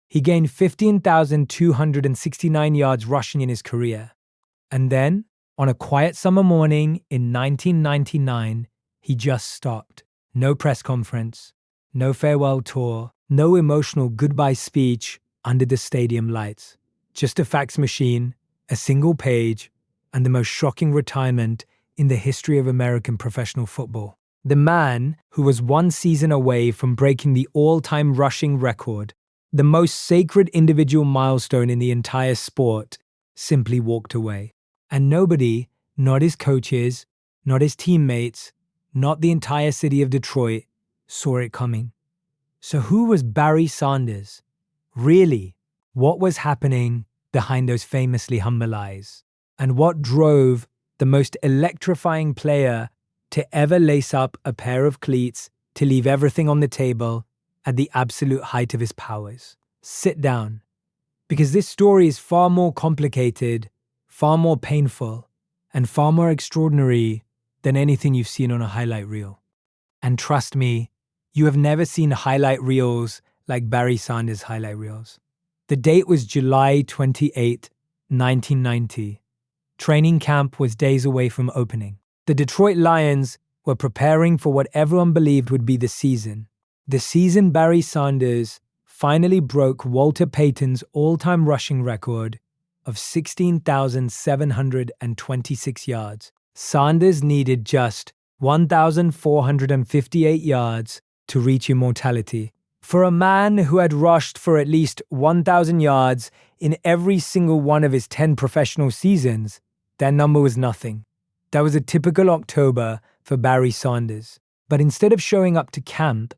He gained 15,269 yards rushing in his career. And then, on a quiet summer morning in 1999, he just stopped. No press conference, no farewell tour, no emotional goodbye speech under the stadium lights. Just a fax machine, a single page, and the most shocking retirement in the history of American professional football. The man who was one season away from breaking the all-time rushing record, the most sacred individual milestone in the entire sport, simply walked away. And nobody, not his coaches, not his teammates, not the entire city of Detroit, saw it coming. So who was Barry Sanders? Really, what was happening behind those famously humble eyes? And what drove the most electrifying player to ever lace up a pair of cleats to leave everything on the table at the absolute height of his powers? Sit down, because this story is far more complicated, far more painful, and far more extraordinary than anything you've seen on a highlight reel. And trust me, you have never seen highlight reels like Barry Sanders' highlight reels. The date was July 28, 1990. Training camp was days away from opening. The Detroit Lions were preparing for what everyone believed would be the season. The season Barry Sanders finally broke Walter Payton's all-time rushing record of 16,726 yards. Sanders needed just 1,458 yards to reach immortality. For a man who had rushed for at least 1,000 yards in every single one of his 10 professional seasons, that number was nothing. That was a typical October for Barry Sanders. But instead of showing up to camp,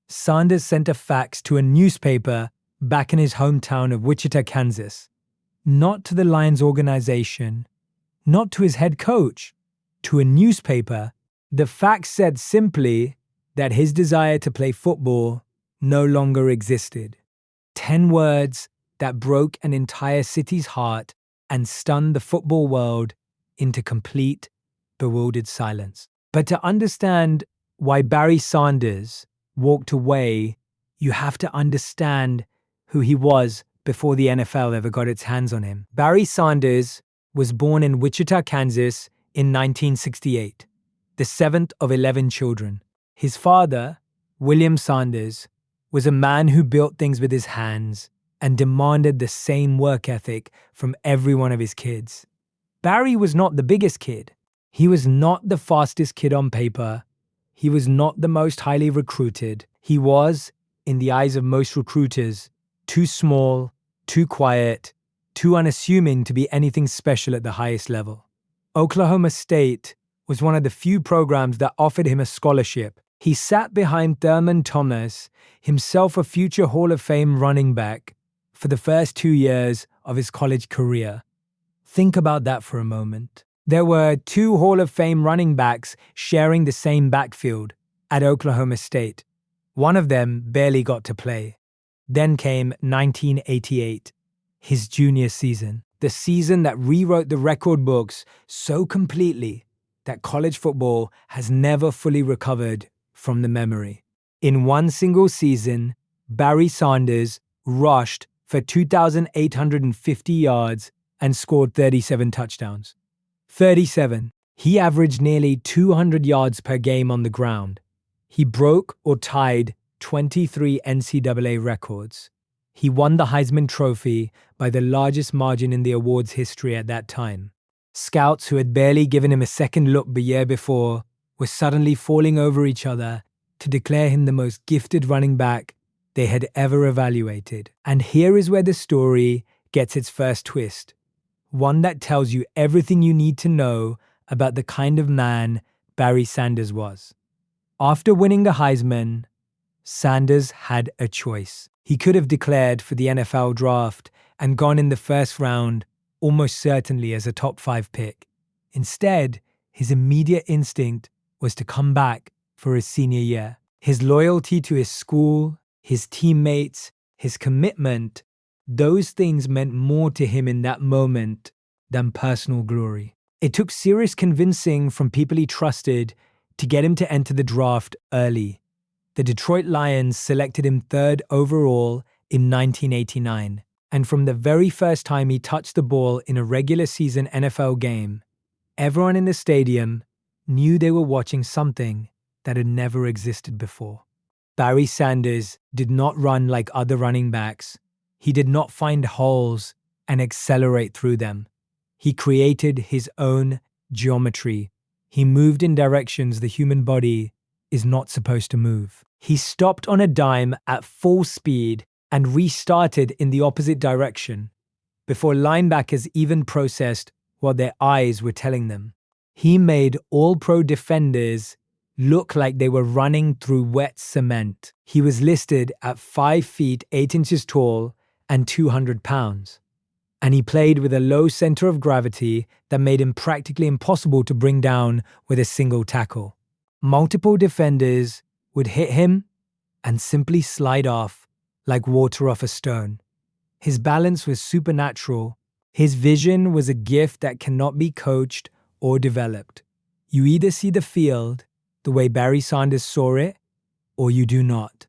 Sanders sent a fax to a newspaper back in his hometown of Wichita, Kansas. Not to the Lions organization, not to his head coach, to a newspaper. The fax said simply that his desire to play football no longer existed. 10 words that broke an entire city's heart and stunned the football world into complete, bewildered silence. But to understand why Barry Sanders walked away, you have to understand who he was before the NFL ever got its hands on him. Barry Sanders was born in Wichita, Kansas in 1968, the seventh of 11 children. His father, William Sanders, was a man who built things with his hands and demanded the same work ethic from every one of his kids. Barry was not the biggest kid. He was not the fastest kid on paper. He was not the most highly recruited. He was, in the eyes of most recruiters, too small, too quiet, too unassuming to be anything special at the highest level. Oklahoma State was one of the few programs that offered him a scholarship. He sat behind Thurman Thomas, himself a future Hall of Fame running back, for the first 2 years of his college career. Think about that for a moment. There were 2 Hall of Fame running backs sharing the same backfield at Oklahoma State. One of them barely got to play. Then came 1988, his junior season, the season that rewrote the record books so completely that college football has never fully recovered from the memory. In one single season, Barry Sanders rushed for 2,850 yards and scored 37 touchdowns. 37. He averaged nearly 200 yards per game on the ground. He broke or tied 23 NCAA records. He won the Heisman Trophy by the largest margin in the awards history at that time. Scouts who had barely given him a second look the year before were suddenly falling over each other to declare him the most gifted running back they had ever evaluated. And here is where the story gets its first twist. One that tells you everything you need to know about the kind of man Barry Sanders was. After winning the Heisman, Sanders had a choice. He could have declared for the NFL draft and gone in the first round, almost certainly as a top 5 pick. Instead, his immediate instinct was to come back for his senior year. His loyalty to his school, his teammates, his commitment, those things meant more to him in that moment than personal glory. It took serious convincing from people he trusted to get him to enter the draft early. The Detroit Lions selected him 3rd overall in 1989. And from the very first time he touched the ball in a regular season NFL game, everyone in the stadium knew they were watching something that had never existed before. Barry Sanders did not run like other running backs. He did not find holes and accelerate through them. He created his own geometry. He moved in directions the human body is not supposed to move. He stopped on a dime at full speed and restarted in the opposite direction before linebackers even processed what their eyes were telling them. He made all-pro defenders look like they were running through wet cement. He was listed at 5 feet 8 inches tall and 200 pounds. And he played with a low center of gravity that made him practically impossible to bring down with a single tackle. Multiple defenders would hit him and simply slide off like water off a stone. His balance was supernatural. His vision was a gift that cannot be coached or developed. You either see the field the way Barry Sanders saw it, or you do not.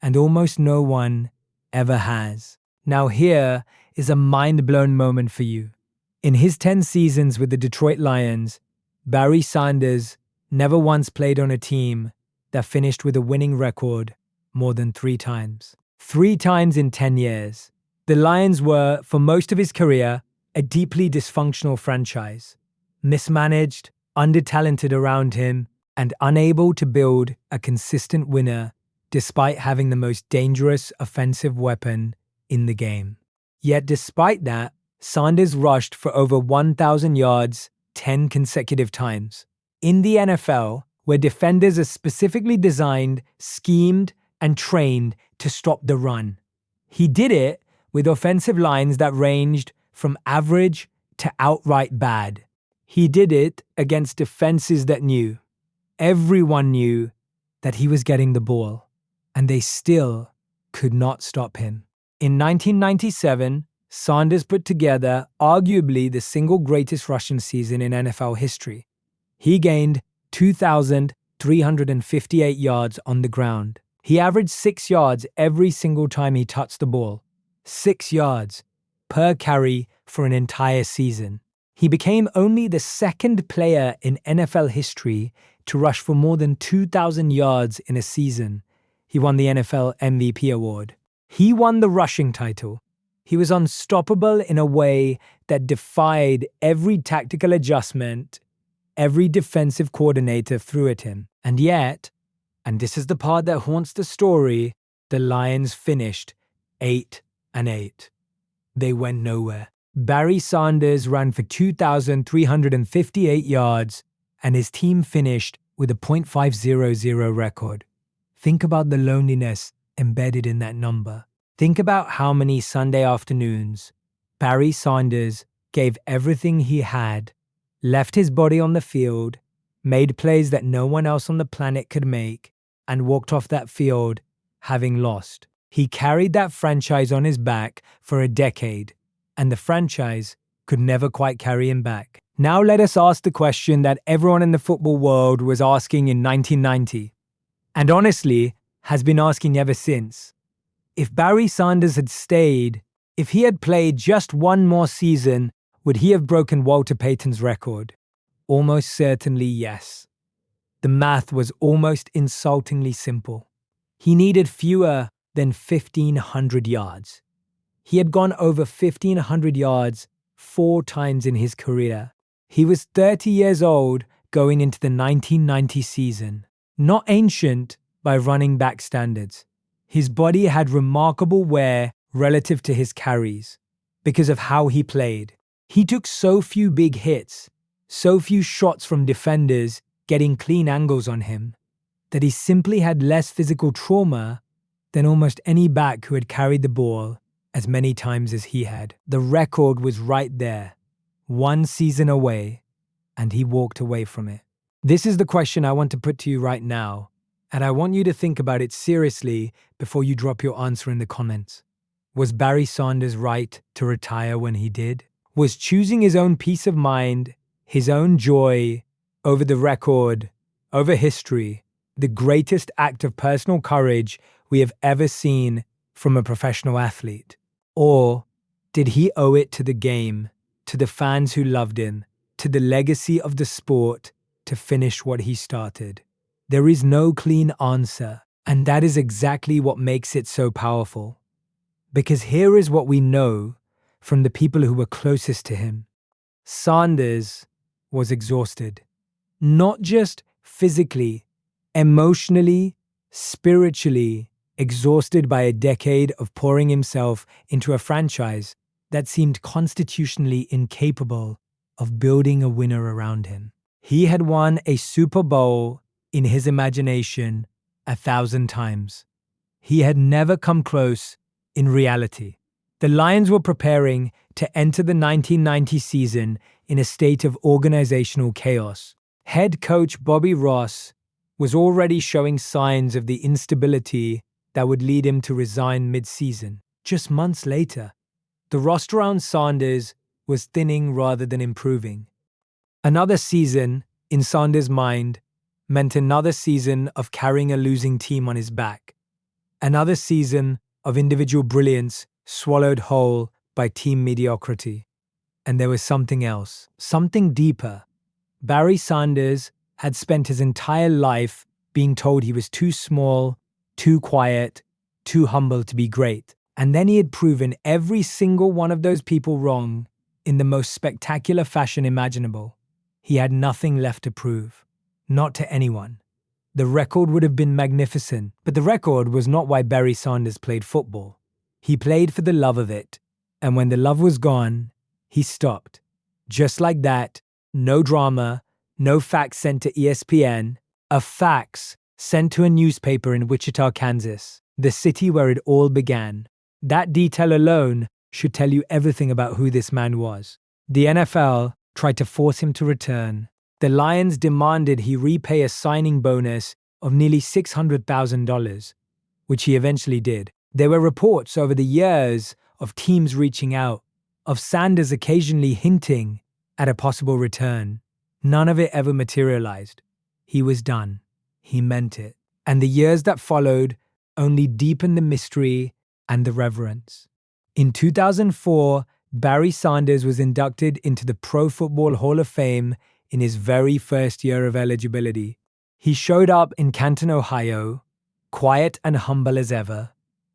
And almost no one ever has. Now here is a mind-blown moment for you. In his 10 seasons with the Detroit Lions, Barry Sanders never once played on a team that finished with a winning record more than 3 times. 3 times in 10 years. The Lions were, for most of his career, a deeply dysfunctional franchise. Mismanaged, under-talented around him, and unable to build a consistent winner despite having the most dangerous offensive weapon in the game. Yet despite that, Sanders rushed for over 1,000 yards 10 consecutive times. In the NFL, where defenders are specifically designed, schemed, and trained to stop the run, he did it with offensive lines that ranged from average to outright bad. He did it against defenses that knew. Everyone knew that he was getting the ball, and they still could not stop him. In 1997, Sanders put together arguably the single greatest rushing season in NFL history. He gained 2,358 yards on the ground. He averaged 6 yards every single time he touched the ball. 6 yards per carry for an entire season. He became only the second player in NFL history to rush for more than 2,000 yards in a season. He won the NFL MVP award. He won the rushing title. He was unstoppable in a way that defied every tactical adjustment every defensive coordinator threw at him. And yet, and this is the part that haunts the story, the Lions finished 8-8. They went nowhere. Barry Sanders ran for 2,358 yards, and his team finished with a .500 record. Think about the loneliness embedded in that number. Think about how many Sunday afternoons Barry Sanders gave everything he had, left his body on the field, made plays that no one else on the planet could make, and walked off that field having lost. He carried that franchise on his back for a decade, and the franchise could never quite carry him back. Now let us ask the question that everyone in the football world was asking in 1990, and honestly has been asking ever since. If Barry Sanders had stayed, if he had played just one more season, would he have broken Walter Payton's record? Almost certainly yes. The math was almost insultingly simple. He needed fewer than 1,500 yards. He had gone over 1,500 yards 4 times in his career. He was 30 years old going into the 1990 season. Not ancient by running back standards. His body had remarkable wear relative to his carries because of how he played. He took so few big hits, so few shots from defenders getting clean angles on him, that he simply had less physical trauma than almost any back who had carried the ball as many times as he had. The record was right there, 1 season away, and he walked away from it. This is the question I want to put to you right now, and I want you to think about it seriously before you drop your answer in the comments. Was Barry Sanders right to retire when he did? Was choosing his own peace of mind, his own joy, over the record, over history, the greatest act of personal courage we have ever seen from a professional athlete? Or did he owe it to the game, to the fans who loved him, to the legacy of the sport to finish what he started? There is no clean answer, and that is exactly what makes it so powerful. Because here is what we know from the people who were closest to him. Sanders was exhausted, not just physically, emotionally, spiritually, exhausted by a decade of pouring himself into a franchise that seemed constitutionally incapable of building a winner around him. He had won a Super Bowl in his imagination 1,000 times. He had never come close in reality. The Lions were preparing to enter the 1990 season in a state of organizational chaos. Head coach Bobby Ross was already showing signs of the instability that would lead him to resign mid-season. Just months later, the roster around Sanders was thinning rather than improving. Another season, in Sanders' mind, meant another season of carrying a losing team on his back. Another season of individual brilliance swallowed whole by team mediocrity. And there was something else, something deeper. Barry Sanders had spent his entire life being told he was too small, too quiet, too humble to be great. And then he had proven every single one of those people wrong in the most spectacular fashion imaginable. He had nothing left to prove. Not to anyone. The record would have been magnificent, but the record was not why Barry Sanders played football. He played for the love of it, and when the love was gone, he stopped. Just like that, no drama, no fax sent to ESPN, a fax sent to a newspaper in Wichita, Kansas, the city where it all began. That detail alone should tell you everything about who this man was. The NFL tried to force him to return. The Lions demanded he repay a signing bonus of nearly $600,000, which he eventually did. There were reports over the years of teams reaching out, of Sanders occasionally hinting at a possible return. None of it ever materialized. He was done. He meant it. And the years that followed only deepened the mystery and the reverence. In 2004, Barry Sanders was inducted into the Pro Football Hall of Fame in his very first year of eligibility. He showed up in Canton, Ohio, quiet and humble as ever,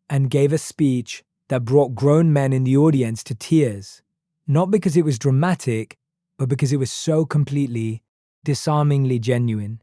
and gave a speech that brought grown men in the audience to tears, not because it was dramatic, but because it was so completely, disarmingly genuine.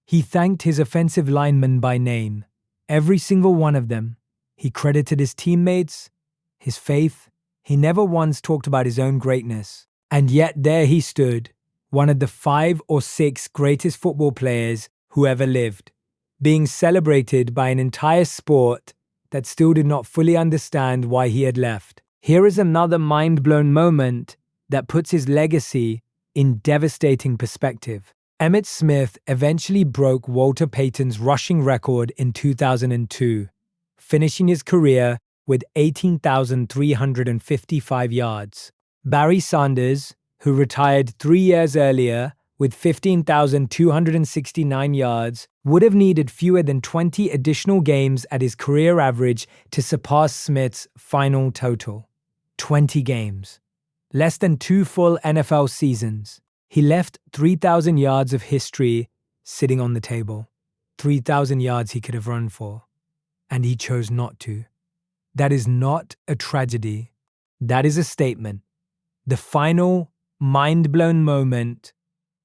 He thanked his offensive linemen by name, every single one of them. He credited his teammates, his faith. He never once talked about his own greatness. And yet there he stood, one of the 5 or 6 greatest football players who ever lived, being celebrated by an entire sport that still did not fully understand why he had left. Here is another mind-blown moment that puts his legacy in devastating perspective. Emmitt Smith eventually broke Walter Payton's rushing record in 2002, finishing his career with 18,355 yards. Barry Sanders, who retired 3 years earlier with 15,269 yards, would have needed fewer than 20 additional games at his career average to surpass Smith's final total. 20 games. Less than 2 full NFL seasons. He left 3,000 yards of history sitting on the table. 3,000 yards he could have run for. And he chose not to. That is not a tragedy. That is a statement. The final, mind-blown moment,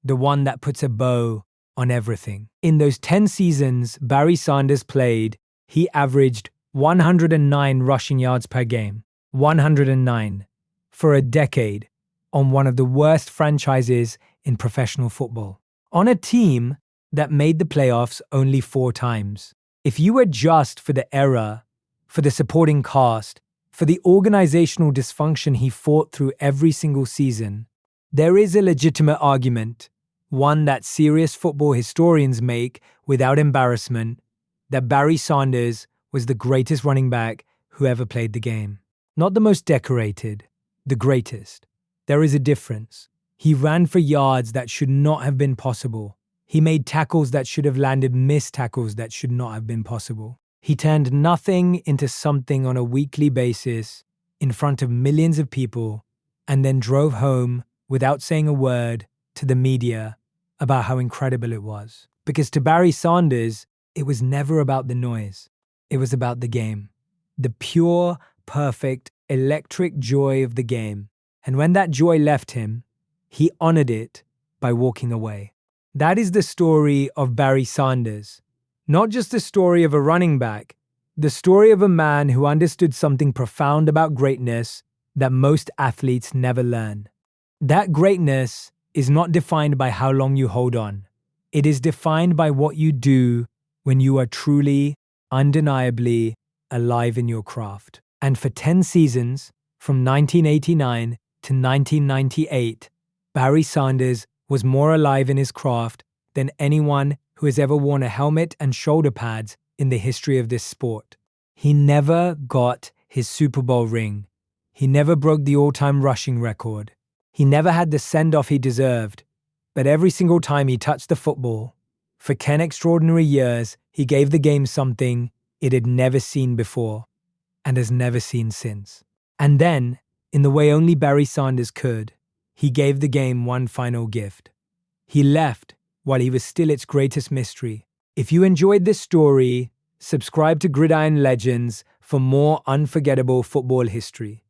the one that puts a bow on everything. In those 10 seasons Barry Sanders played, he averaged 109 rushing yards per game. 109. For a decade, on one of the worst franchises in professional football. On a team that made the playoffs only 4 times. If you adjust for the era, for the supporting cast, for the organizational dysfunction he fought through every single season, there is a legitimate argument, one that serious football historians make without embarrassment, that Barry Sanders was the greatest running back who ever played the game. Not the most decorated, the greatest. There is a difference. He ran for yards that should not have been possible. He made tackles that should have landed, missed tackles that should not have been possible. He turned nothing into something on a weekly basis in front of millions of people and then drove home without saying a word to the media about how incredible it was. Because to Barry Sanders, it was never about the noise. It was about the game. The pure, perfect, electric joy of the game. And when that joy left him, he honored it by walking away. That is the story of Barry Sanders. Not just the story of a running back, the story of a man who understood something profound about greatness that most athletes never learn. That greatness is not defined by how long you hold on. It is defined by what you do when you are truly, undeniably alive in your craft. And for 10 seasons, from 1989 to 1998, Barry Sanders was more alive in his craft than anyone who has ever worn a helmet and shoulder pads in the history of this sport. He never got his Super Bowl ring. He never broke the all-time rushing record. He never had the send-off he deserved. But every single time he touched the football, for 10 extraordinary years, he gave the game something it had never seen before and has never seen since. And then, in the way only Barry Sanders could, he gave the game one final gift. He left while he was still its greatest mystery. If you enjoyed this story, subscribe to Gridiron Legends for more unforgettable football history.